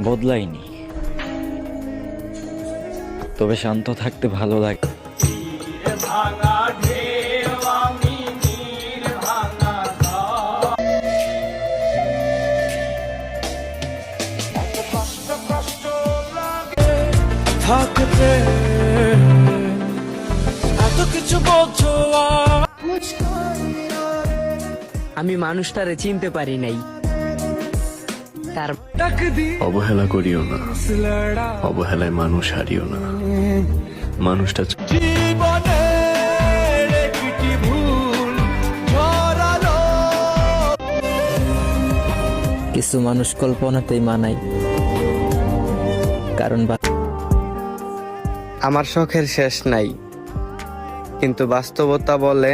বদলাইনি, তবে শান্ত থাকতে ভালো লাগে। থাকতে এত কিছু বলছো, আমি মানুষটারে চিনতে পারি নাই। তার অবহেলা করিও না, অবহেলায় মানুষ হারিও না। মানুষটা জীবনে একটি ভুল ঝরালো। কিছু মানুষ কল্পনাতেই মানায়, কারণ আমার শখের শেষ নাই, কিন্তু বাস্তবতা বলে